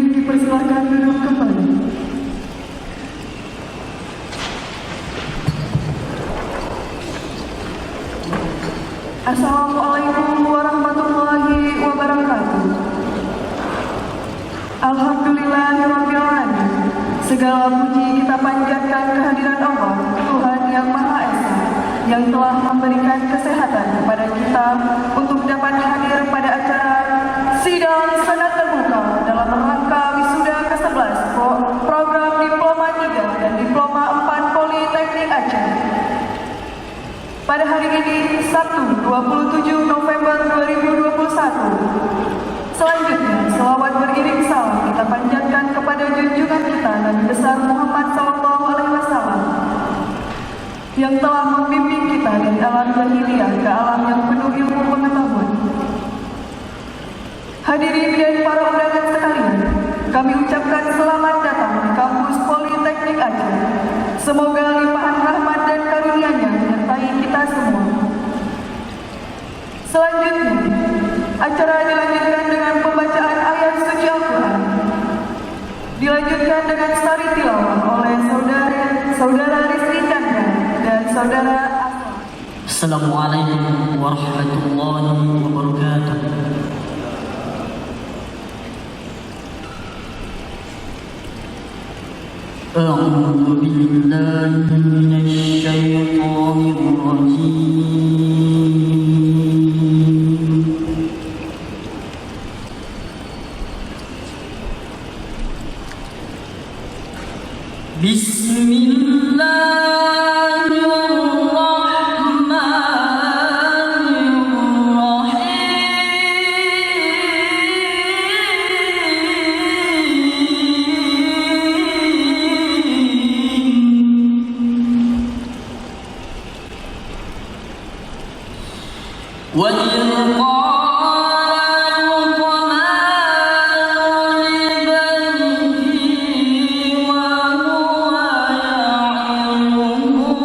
dipersilahkan duduk kembali. Assalamualaikum warahmatullahi wabarakatuh. Alhamdulillahirabbil alamin. Segala puji kita panjatkan kehadiran Allah, Tuhan yang Maha Esa, yang telah memberikan kesehatan kepada kita untuk dapat hadir pada acara sidang senat terbuka dalam rangka wisuda ke-11 program Diploma 3 dan Diploma 4 Politeknik Aceh. Pada hari ini, Sabtu 27 November 2021. Selanjutnya, selawat beriring salam kita panjatkan kepada junjungan kita Nabi besar Muhammad SAW yang telah membimbing kita dari alam jahiliyah ke alam yang penuh ilmu pengetahuan. Hadirin dan para undangan sekalian, kami ucapkan selamat datang di kampus Politeknik Aceh. Semoga limpahan rahmat dan karunia-Nya menyertai kita semua. Selanjutnya, acara dilanjutkan dengan pembacaan ayat suci Al-Quran. Dilanjutkan dengan sari tilawah oleh saudara Rizky Chandra dan saudara Asma. Assalamualaikum warahmatullahi wabarakatuh. أعوذ بالله من الشيطان الرجيم بسم الله الرحمن الرحيم وإذ قال لقمان لبنيه وهو يعظه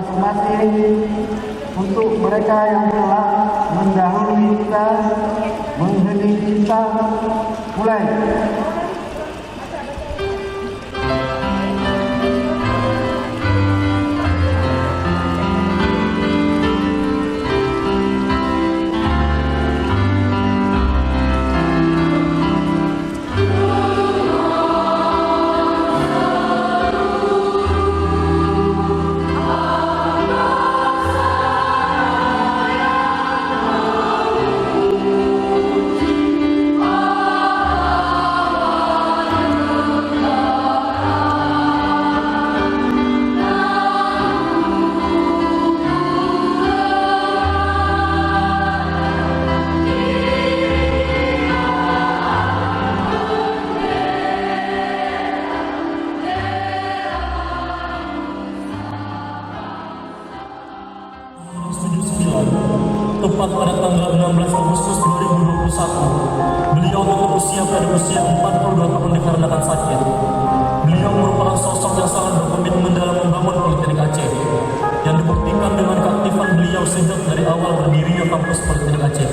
masing-masing untuk mereka yang telah mendahului kita menghening kita. Mulai. Tepat pada tanggal 16 Agustus 2021, beliau tutup usia pada usia 42 tahun dikarenakan sakit. Beliau merupakan sosok yang sangat berkomitmen dalam membangun Politeknik Aceh, yang dibuktikan dengan keaktifan beliau sejak dari awal berdirinya kampus Politeknik Aceh,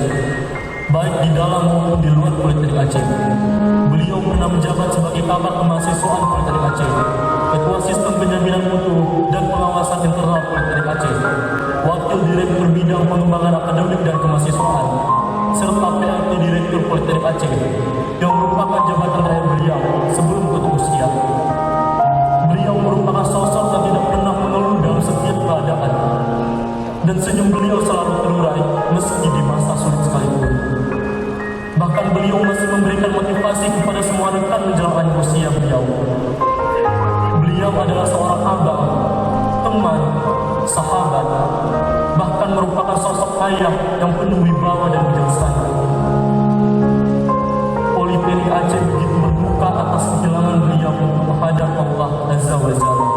baik di dalam maupun di luar Politeknik Aceh. Beliau pernah menjabat sebagai Kabak Kemahasiswaan Politeknik Aceh, Ketua Sistem Penjaminan Mutu dan Pengawasan Internal Politeknik Aceh, Wakil Direktur Bidang Pengembangan Akademik dan Kemahasiswaan, serta PLT Direktur Politeknik Aceh, yang merupakan jabatan terakhir beliau sebelum tutup usia. Beliau merupakan sosok yang tidak pernah mengeluh dalam setiap keadaan, dan senyum beliau selalu terurai meski di masa sulit sekalipun. Bahkan beliau masih memberikan motivasi kepada semua rekan menjelang akhir usia beliau. Beliau adalah seorang abang, teman, sahabat, bahkan merupakan sosok ayah yang penuh wibawa dan bijaksana. Politeknik Aceh begitu berduka atas kehilangan beliau menghadap Allah Azza wa Jalla.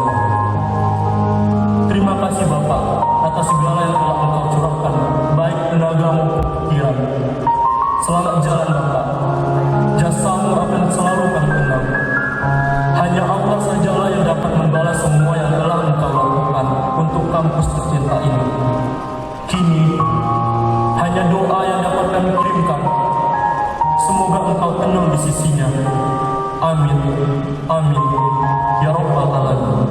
Terima kasih Bapak atas segala yang telah Engkau curahkan, baik tenaga maupun pikiran. Selamat jalan Bapak. Jasamu akan selalu kami kenang. Hanya Allah sajalah yang dapat membalas semua yang telah Engkau lakukan untuk kampus tercinta ini. Kini, hanya doa yang dapat kami kirimkan. Semoga Engkau tenang di sisinya. Amin. Amin. Ya Rabbal Alamin.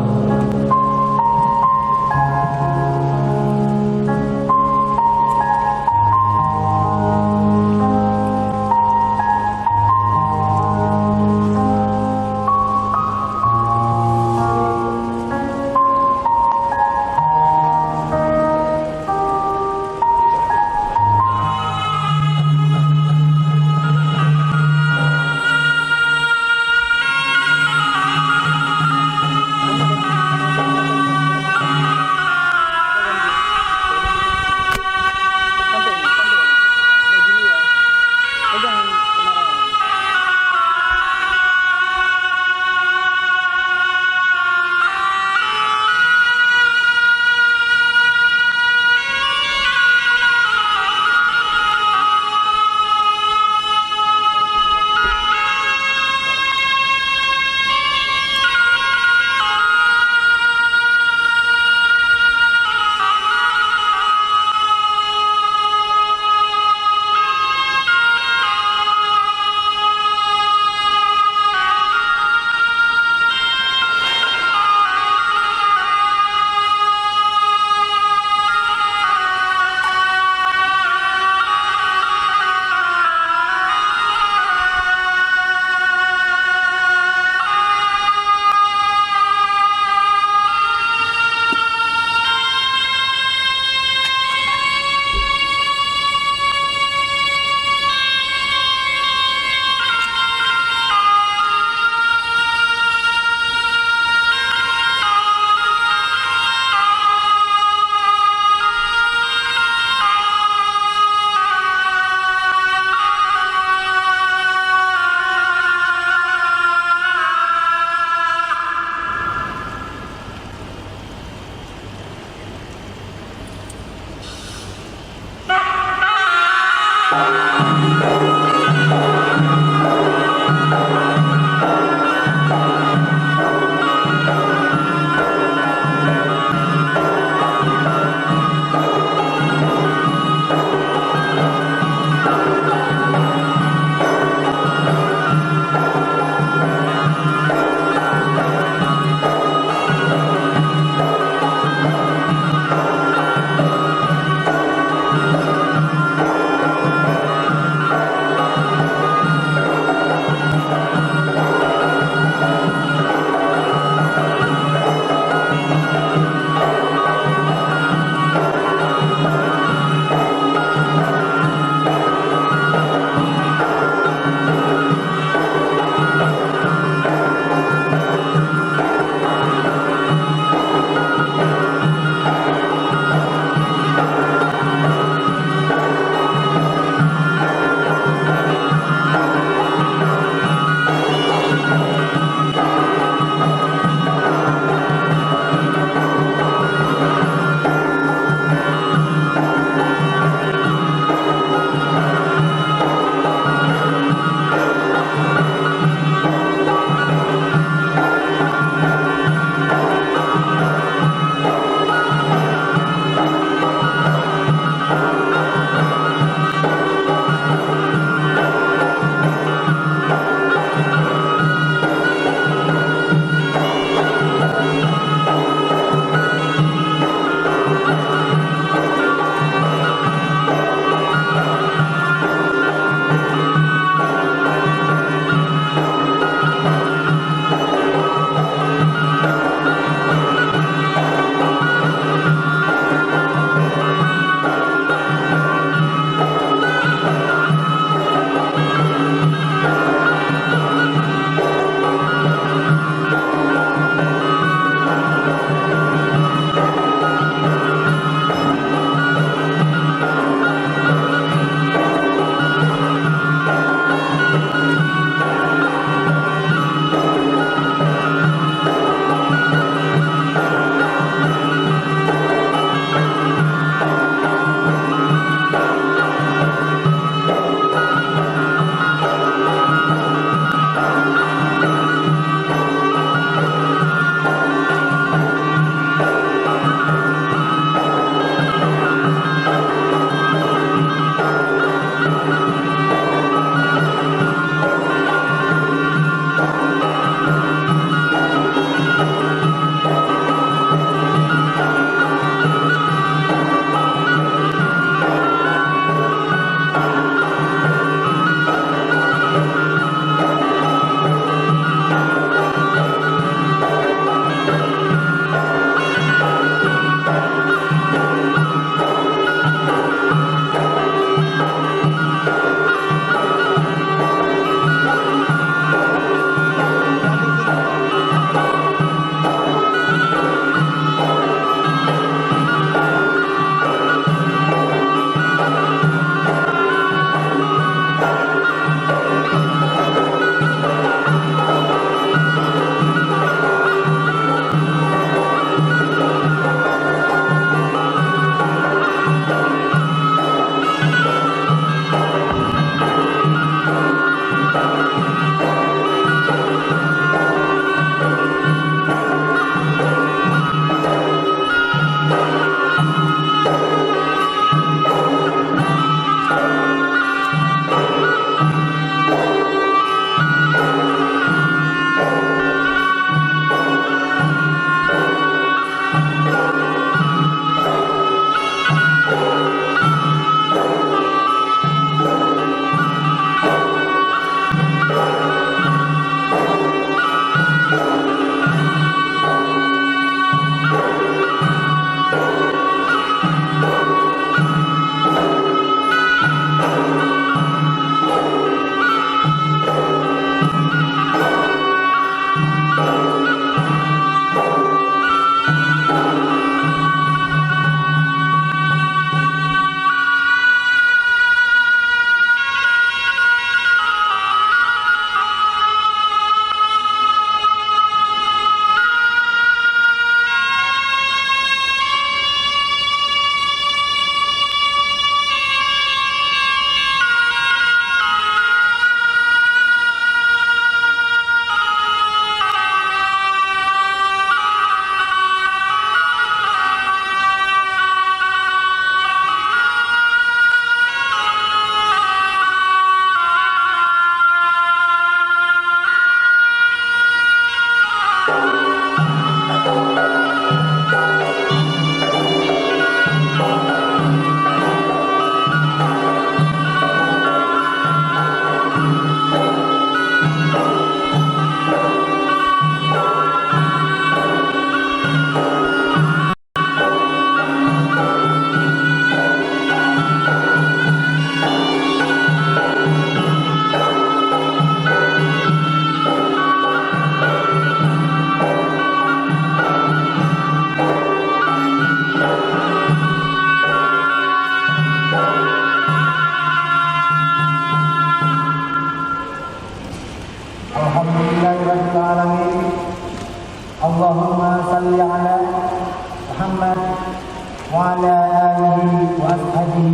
وعلى آله وأصحابه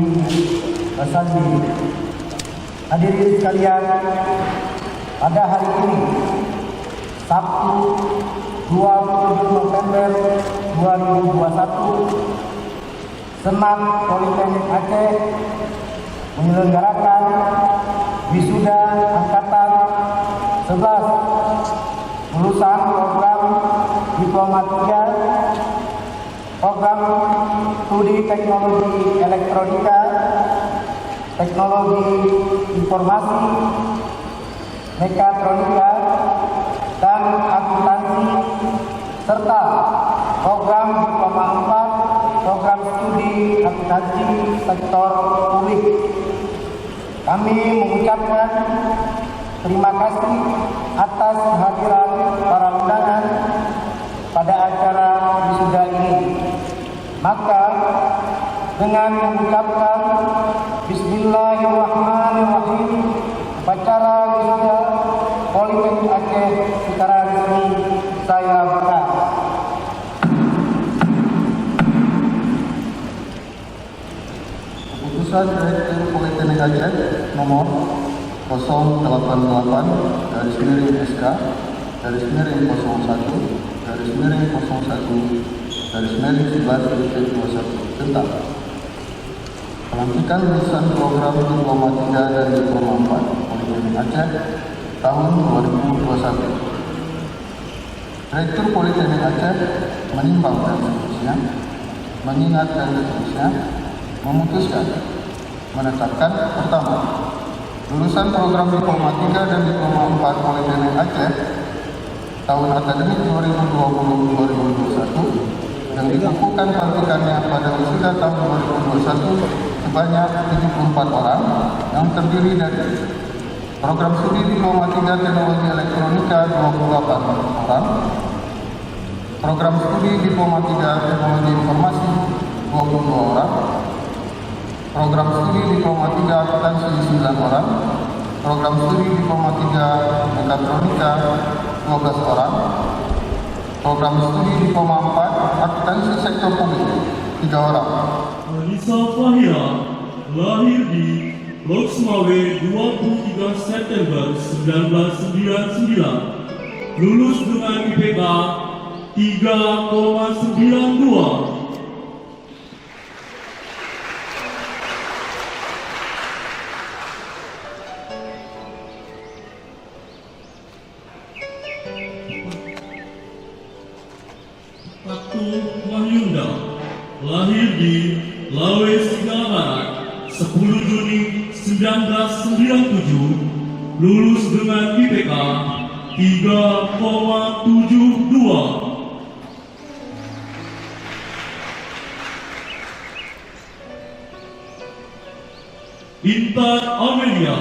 وسلم. Hadirin sekalian, pada hari ini Sabtu 27 November 2021, Senat Politeknik Aceh menyelenggarakan wisuda angkatan 11 lulusan program Diploma 3, program studi teknologi elektronika, teknologi informasi, mekatronika, dan akuntansi, serta program Diploma 4, program studi akuntansi sektor publik. Kami mengucapkan terima kasih atas kehadiran para undangan pada acara wisuda ini. Maka dengan mengucapkan Bismillahirrahmanirrahim, upacara wisuda Politeknik Aceh secara resmi saya buka. Keputusan Rektor Politeknik Aceh nomor 081/01/01/11/21 tentang pelantikan lulusan program Diploma 3 dan Diploma 4 Politeknik Aceh tahun 2021. Rektor Politeknik Aceh menimbang dan seterusnya, mengingat dan seterusnya, memutuskan menetapkan pertama, lulusan program Diploma 3 dan Diploma 4 Politeknik Aceh tahun akademik 2020-2021 yang ditentukan pelantikannya pada wisuda tahun 2021 sebanyak 74 orang yang terdiri dari program studi Diploma 3 Teknologi Elektronika 28 orang, program studi Diploma 3 Teknologi Informasi 22 orang, program studi Diploma 3 Akuntansi 9 orang, program studi Diploma 3 Mekatronika 12 orang, program studi Diploma 4 Akuntansi Sektor Publik 3 orang. Anissa Fahira lahir di Loksmawe 23 September 1999, lulus dengan IPK 3,92. Wahyunda lahir di Lawe Sigala Barat 10 Juni 1997, lulus dengan IPK 3,72. Intan Amelia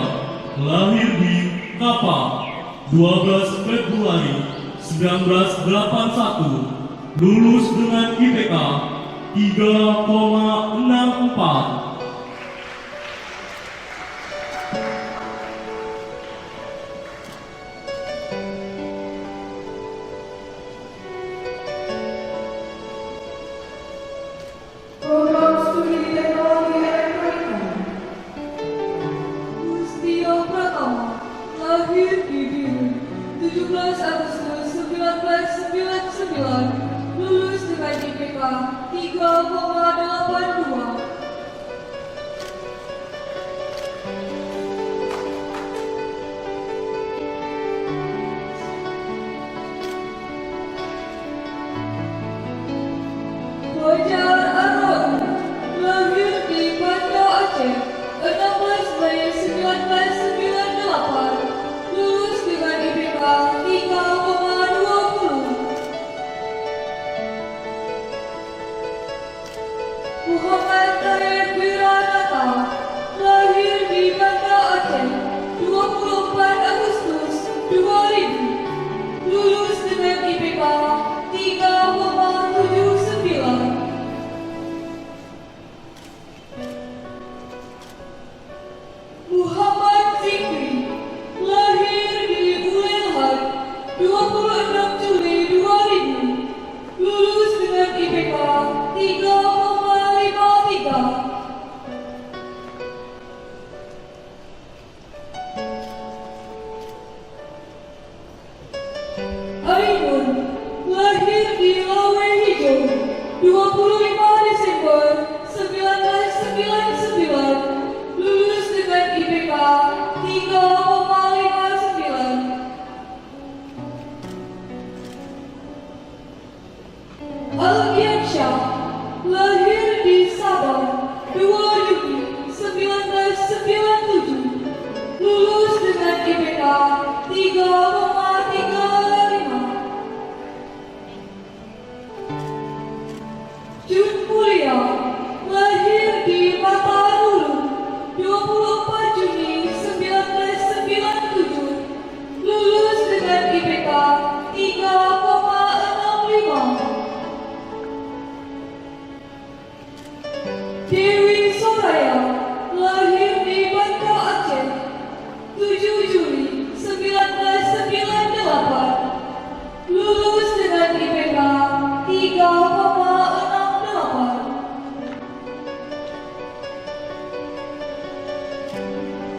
lahir di Kapa 12 Februari 1981, lulus dengan IPK 3,64. Program studi teknologi elektronika. Mustio Pratama lahir di Biru 17 Agustus 1999, lulus dengan IPK 3,82. Fajar Arwan lahir di Banda Aceh 16 Mei 1998, lulus dengan IPK 3,20. Muhammad Taib Wiranata lahir di Banda Aceh 24 Agustus 2000, lulus dengan IPK 3,79. Muhammad Zikri lahir di Ulelhad 26 Juli 2000, lulus dengan IPK 3,5. Ainun lahir di Lawe Hijau 25 Desember 1999, lulus dengan IPK 3,59. Alfiansyah lahir di Sabang 2 Juni 1997, lulus dengan IPK 3,35. Jun Mulia lahir di Mataram 24 Juni 1997, lulus dengan IPK 3,65. Dewi Soraya lahir di Banda Aceh 7 Juli 1998, lulus dengan IPK 3,68.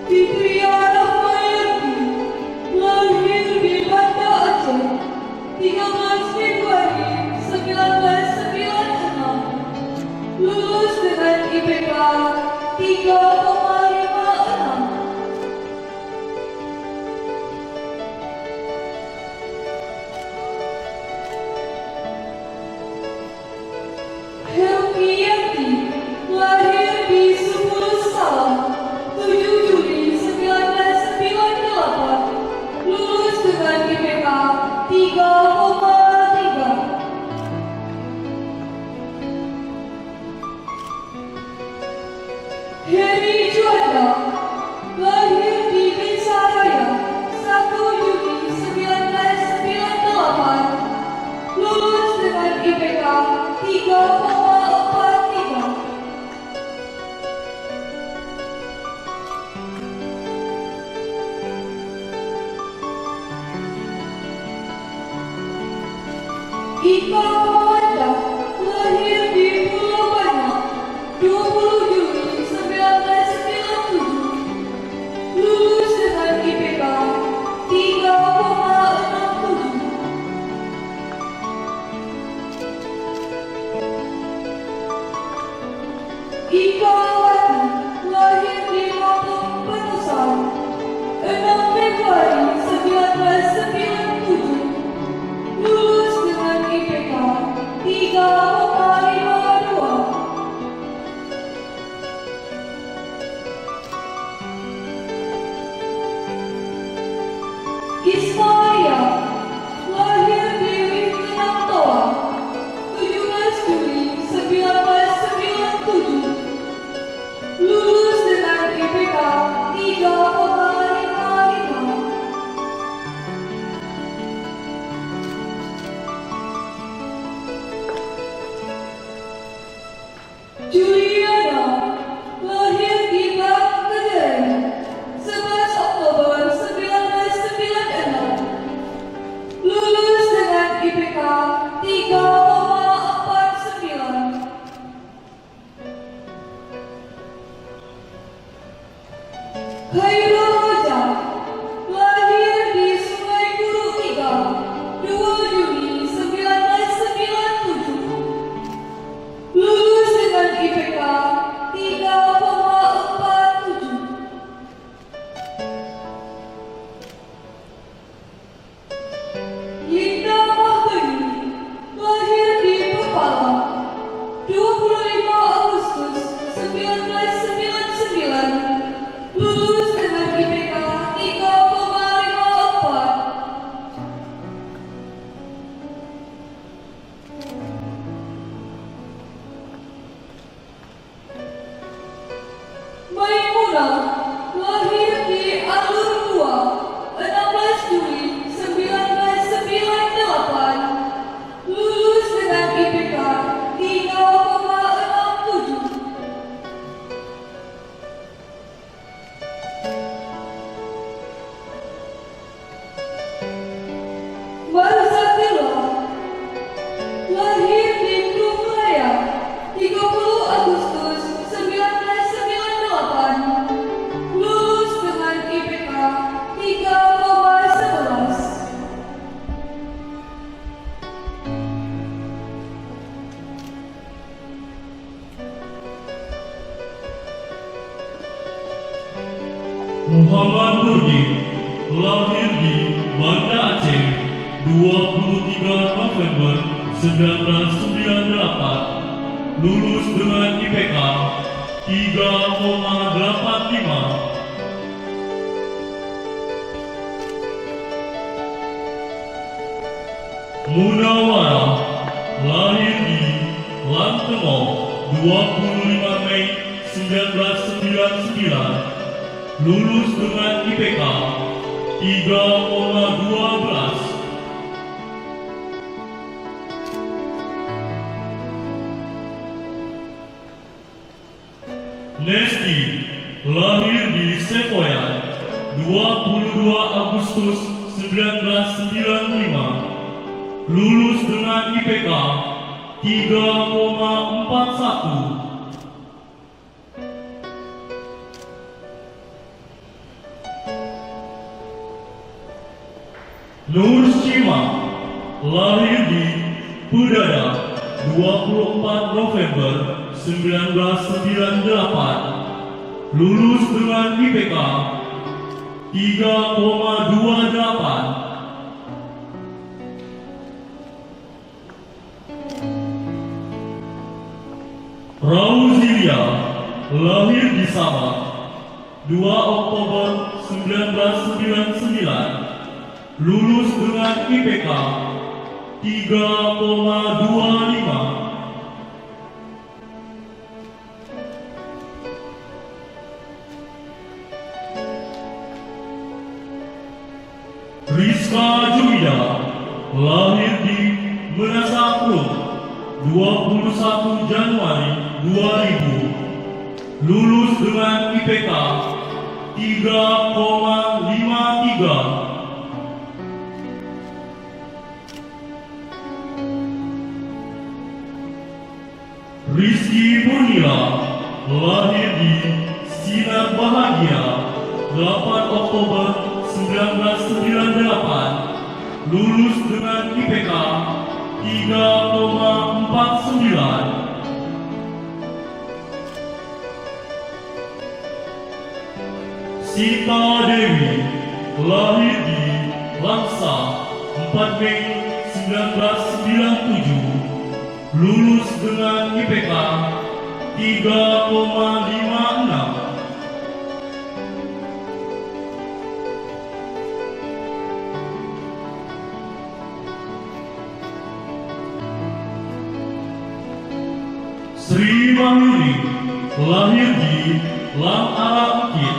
Fitria Rahmayati lahir di Banda Aceh 13 Februari 1996, lulus dengan IPK 3,56. Helmiyanti lahir di Sumur Salam 7 Juli 1998, lulus dengan IPK 3,3. Heri Juanda lahir di Besaraya 1 Juni 1998, lulus dengan IPK 3,43. Ika Mawanda lahir di Pulau Banyak 20 Juli 1997, lulus dengan IPK 3,67. Ika Wati lahir di Lombok Penusan 6 Februari 1997, lulus dengan IPK 3,52. Ismaria lahir di Wittenang Toa 17 Juli 1997, lulus dengan IPK 3,55. Juliana lahir di Bangkalan 11 Oktober 1996, lulus dengan IPK 3,49. Khairul Raja lahir di Sungai Guru 3 2 Juni 1997, lulus dengan IPK 3,47. Linda Mahbani lahir di Pepala 25 Agustus 1999, lulus dengan IPK 3,54. Maimunah lahir di Alur 2 16 Juli 1998, lulus dengan IPK 3,67. Marzatila lahir di Krumlaya 30 Agustus Muhammad Nurdin, lahir di Banda Aceh, 23 November 1998, lulus dengan IPK 3,85. Munawarah, lahir di Lantengo, 25 Mei 1999, lulus dengan IPK 3,12. Nesti, lahir di Sepoyan, 22 Agustus 1995, lulus dengan IPK 3,41. Nur Shima, lahir di Pudada, 24 November 1998, lulus dengan IPK 3,28. Rauzilia, lahir di Sabah, 2 Oktober 1999, lulus dengan IPK 3,25. Rizka Juwida, lahir di Menasakro, 21 Januari 2000, lulus dengan IPK 3,53. Rizky Murnila, lahir di Sinar Bahagia, 8 Oktober 1998, lulus dengan IPK 3,49. Sita Dewi, lahir di Langsa, 4 Mei 1997, lulus dengan IPK 3,56. Sri Wahyuni, lahir di Lang Arab Bukit,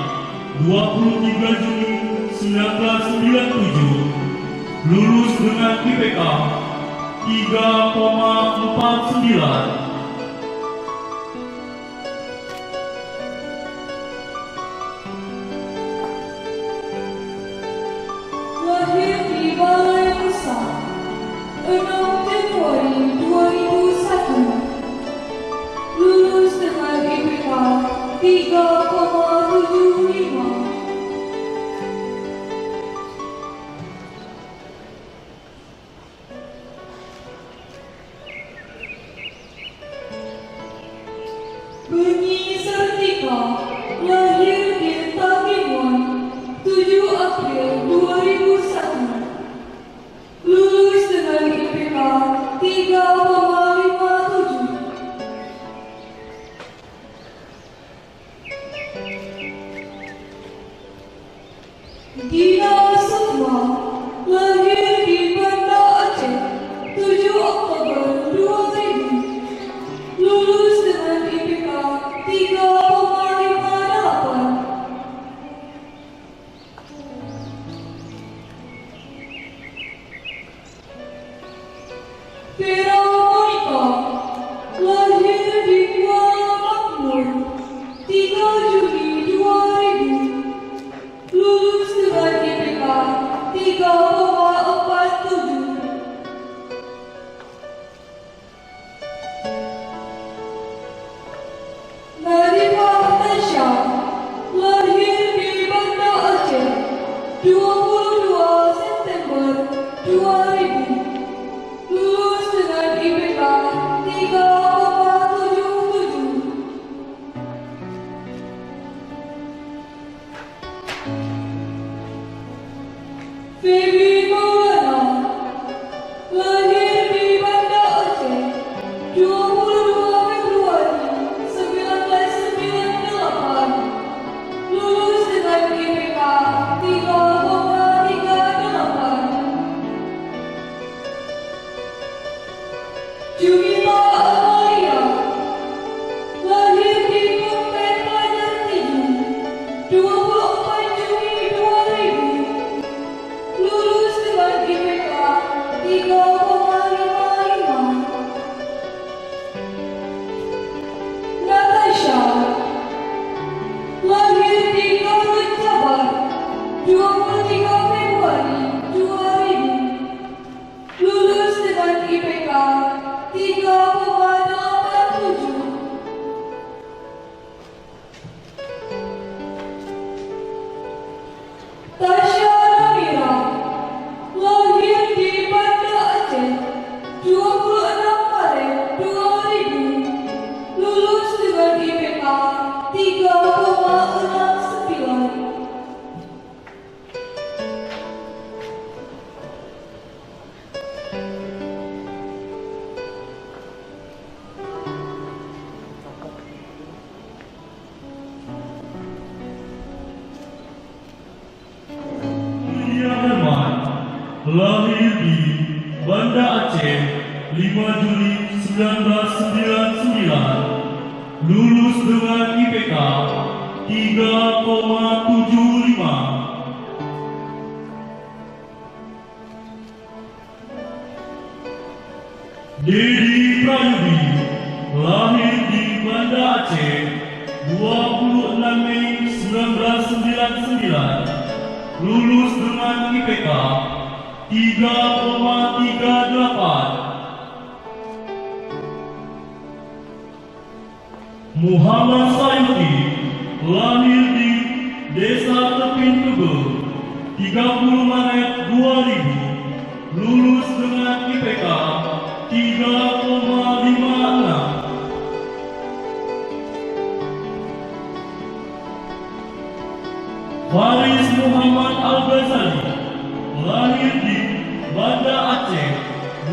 23 Juni 1997, lulus dengan IPK 3,49. Lahir di Balai Nusa, 6 Januari 2001, lulus dengan IPK 3,75. Benyi Sartika, lahir di Tagimuan, 7 April 2001, lulus dengan IPK 3,57. Dina Sukma, lahir di Banda Aceh, 7 Oktober 2000, lulus dengan IPK 3,58. Vera Monica, lahir di Kuala Makmur, 3 Juni 2000, lulus dengan IPK 5 Juli 1999, lulus dengan IPK 3,75. Dedi Prayudi, lahir di Banda Aceh, 26 Mei 1999, lulus dengan IPK 3,38. Muhammad Sayuti, lahir di Desa Tepin Tebel, 30 Maret 2000, lulus dengan IPK 3,56. Faris Muhammad Al-Ghazali, lahir di Banda Aceh,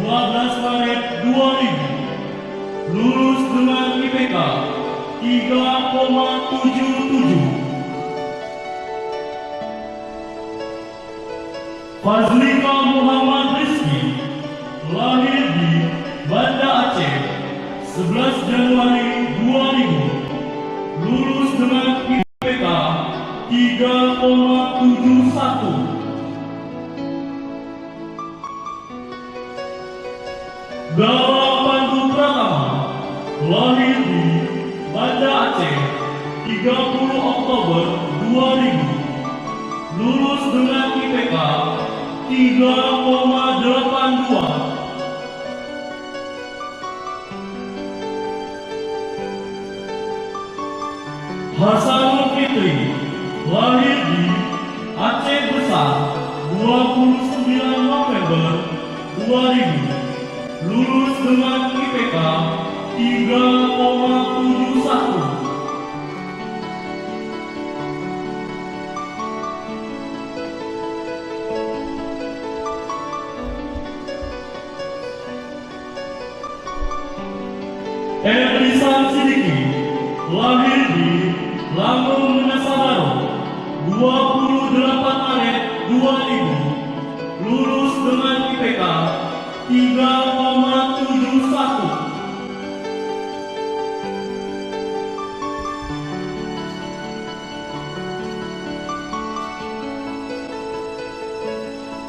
12 Maret 2000, lulus dengan IPK 3,77. Fazlika Muhammad Rizki, lahir di Banda Aceh, 11 Januari 2000, lulus dengan IPK 3,71. Gawa Pandu Pratama, lahir di Banda Aceh, 30 Oktober 2000, lulus dengan IPK 3,82. Hasanul Fitri, lahir di Aceh Besar, 29 November 2000, lulus dengan IPK 3,71. Elisan Sidiki, lahir di Lampung Menesabaro, 28 Maret 2000, lulus dengan IPK 3,71.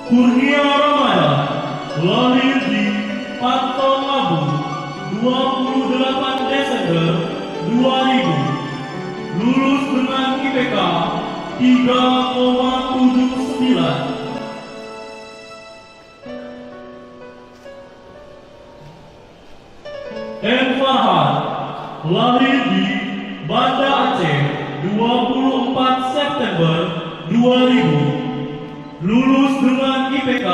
Kurnia Ramadhan, lahir di Pantong Labu, 28 Desember 2000, lulus dengan IPK 3,79. M. Farhan, lahir di Banda Aceh, 24 September 2000, lulus dengan IPK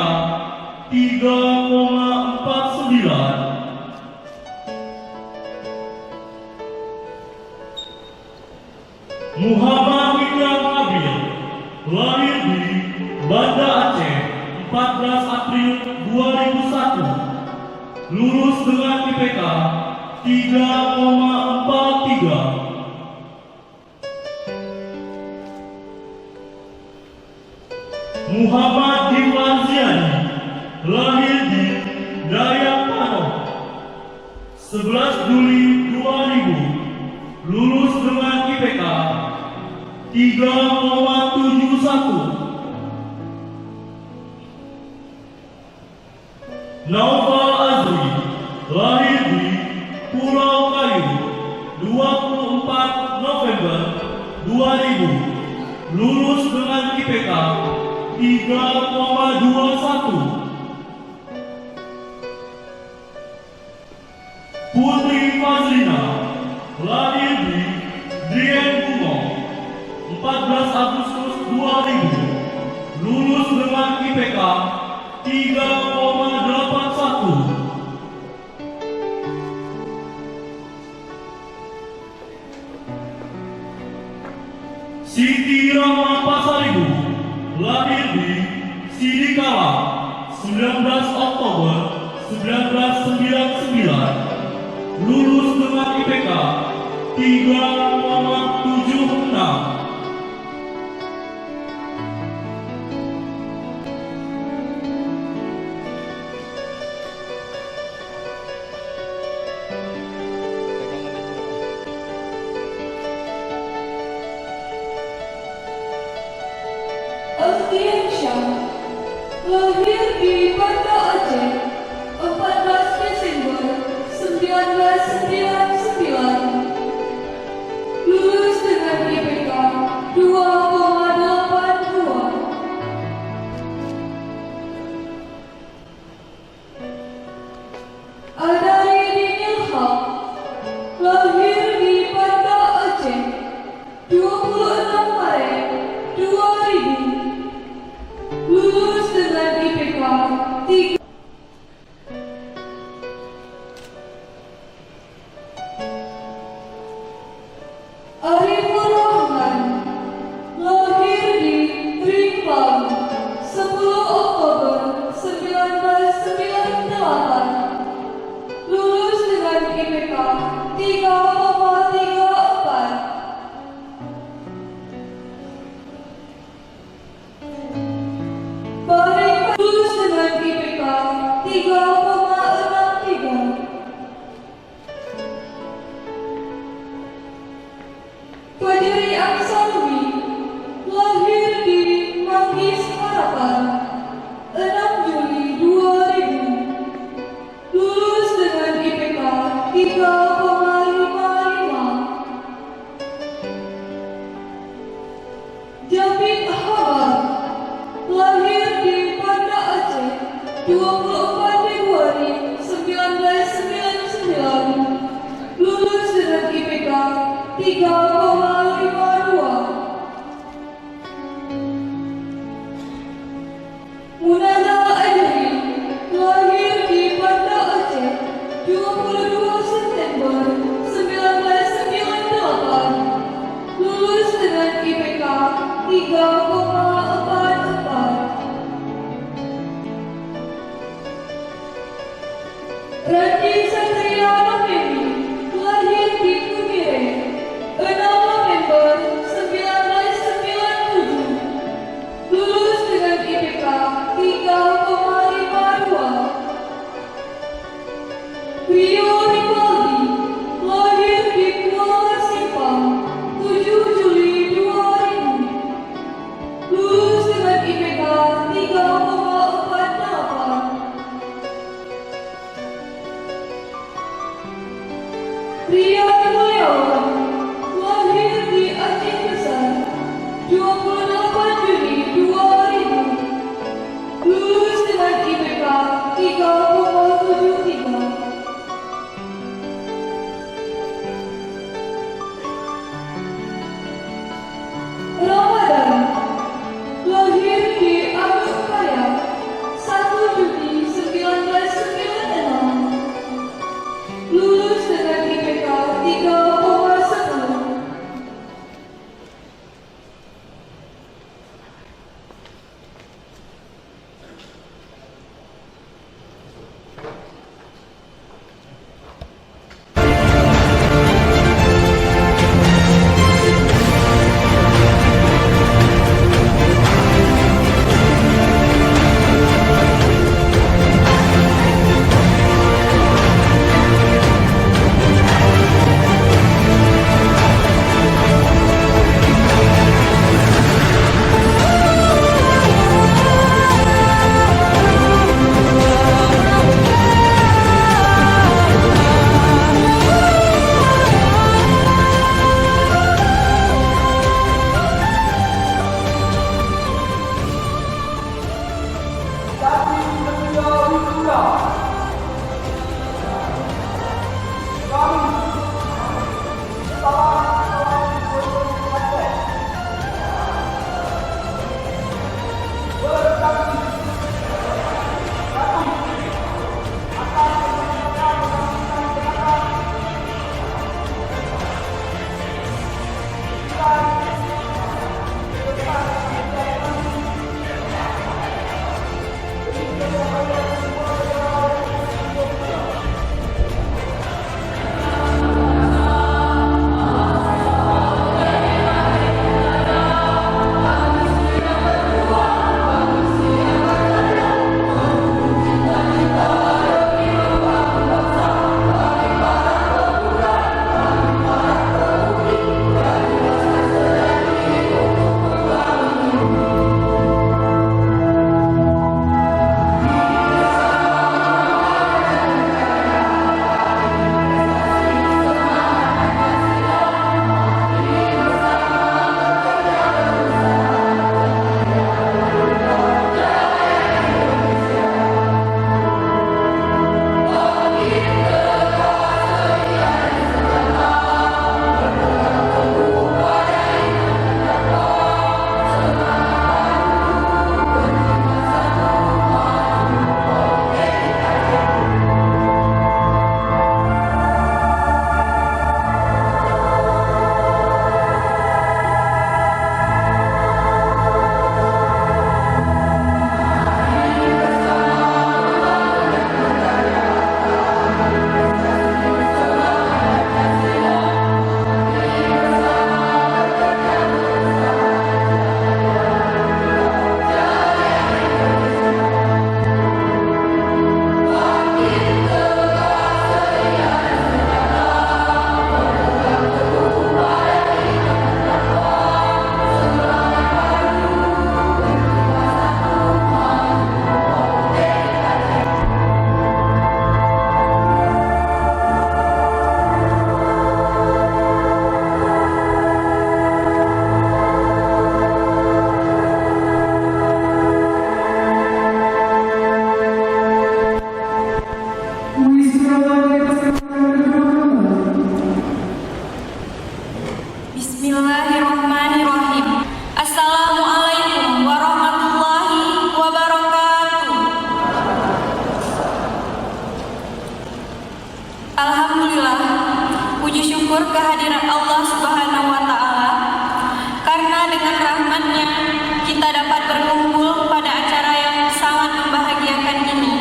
3,49. Muhammad Ikram Abil, lahir di Banda Aceh, 14 April 2001, lulus dengan IPK 3,43. Muhammad Diflan Ziani, lahir di Dayak Panoh, 11 Juli 2000, lulus dengan IPK 3,71. Naufal Azri, lahir di Pulau Kayu, 24 November 2000, lulus dengan IPK 3,21. Putri Fazlina, lahir di Dien Bungo, 14 Agustus 2000, lulus dengan IPK 3,81. Siti Rahma Pasaribu, lahir di Sidikala, 19 Oktober 1999, lulus dengan IPK 3,76. Afdiansyah, lahir di Banda Aceh, 14 Desember 1999, lulus dengan IPK 2,82. Adaridin Ilham, lahir di Banda Aceh, 26 Maret 2000, lulus dengan IPK 3. Arifur Rahman, lahir di Rimbang, 10 Oktober 1998, lulus dengan IPK 3,34. Barik lulus dengan IPK 3,63. Fajri Aksalwi, lahir di Manggis Harapan, 6 Juli 2000, lulus dengan IPK 3,55. Japit Hamar, lahir di Banda Aceh, 24 Februari 1999, lulus dengan IPK 3,52. Munada Adri, lahir di Banda Aceh, 22 September 1998, lulus dengan IPK 3,44. Randi Satria November, lahir di Kumire, 6 November 1997, lulus dengan IPK 3,52. Rio Rivaldi, lahir di Kuala Simpang, 7 Juli 2000, Bismillahirrahmanirrahim. Assalamualaikum warahmatullahi wabarakatuh. Alhamdulillah, puji syukur kehadiran Allah Subhanahu wa Ta'ala, karena dengan rahmat-Nya kita dapat berkumpul pada acara yang sangat membahagiakan ini,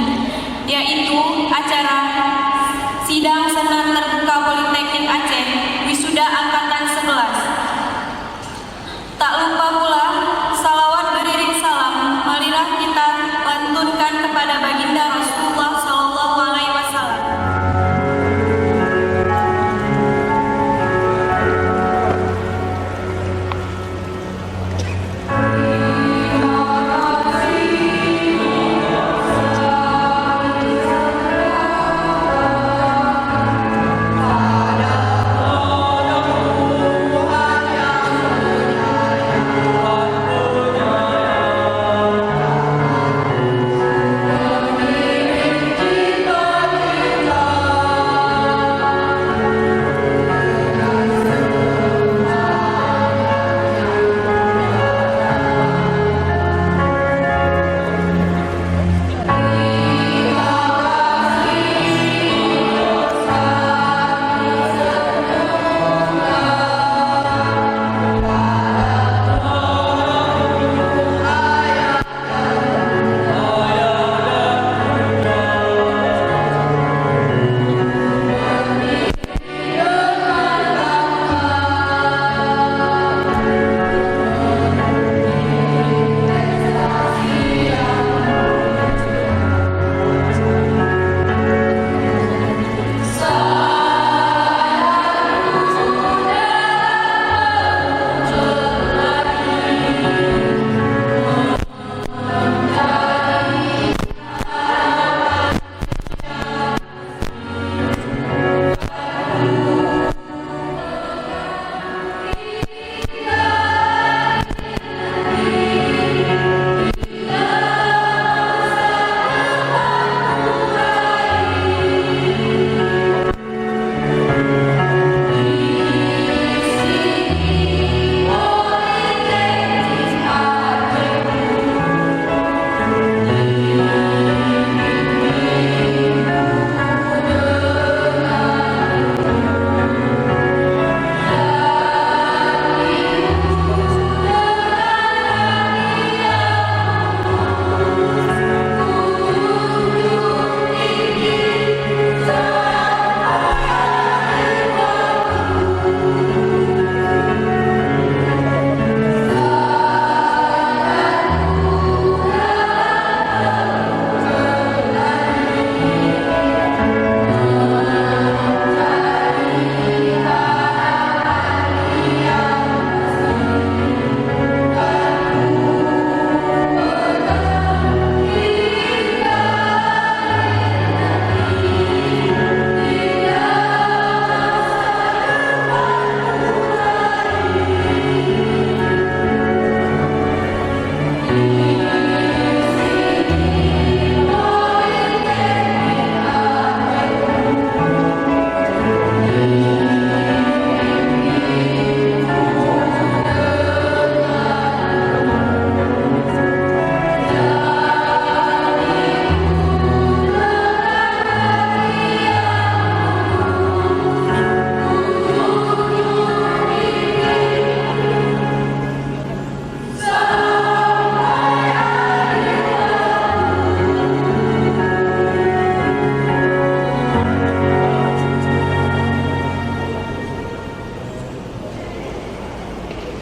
yaitu acara sidang senat terbuka Politeknik Aceh wisuda angkatan 11. Tak lupa pula salawat beriring salam marilah kita lantunkan kepada baginda Rasulullah Sallallahu Alaihi Wasallam.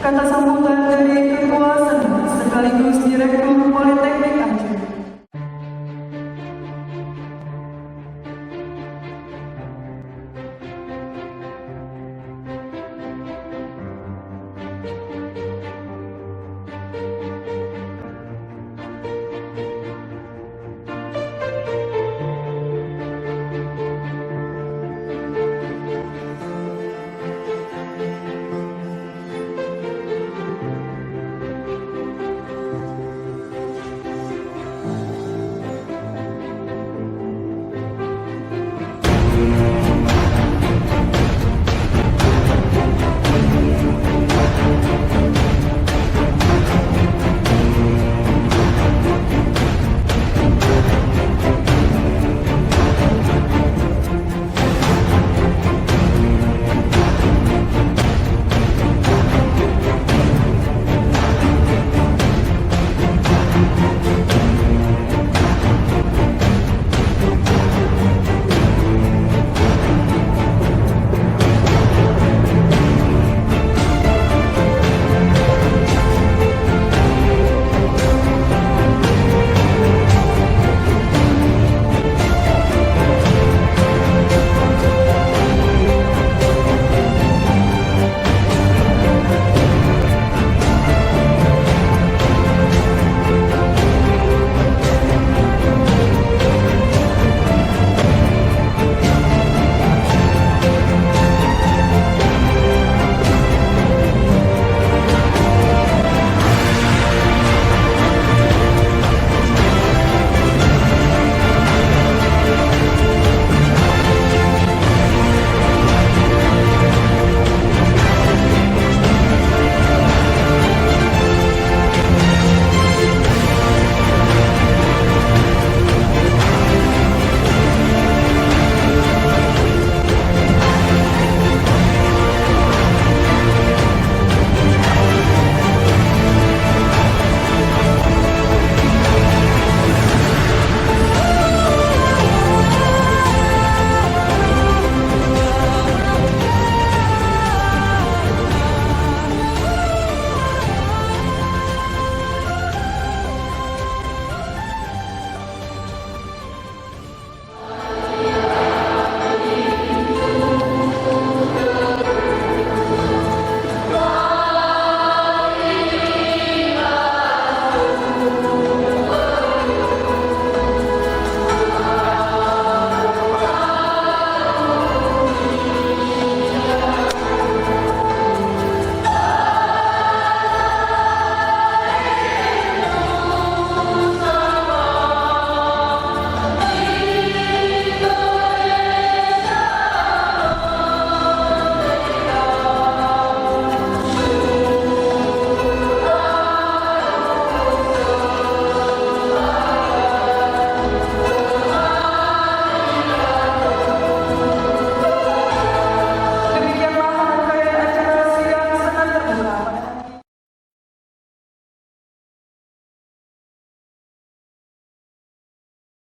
Kata sambutan dari Ketua Senat sekaligus Direktur Politeknik Aceh.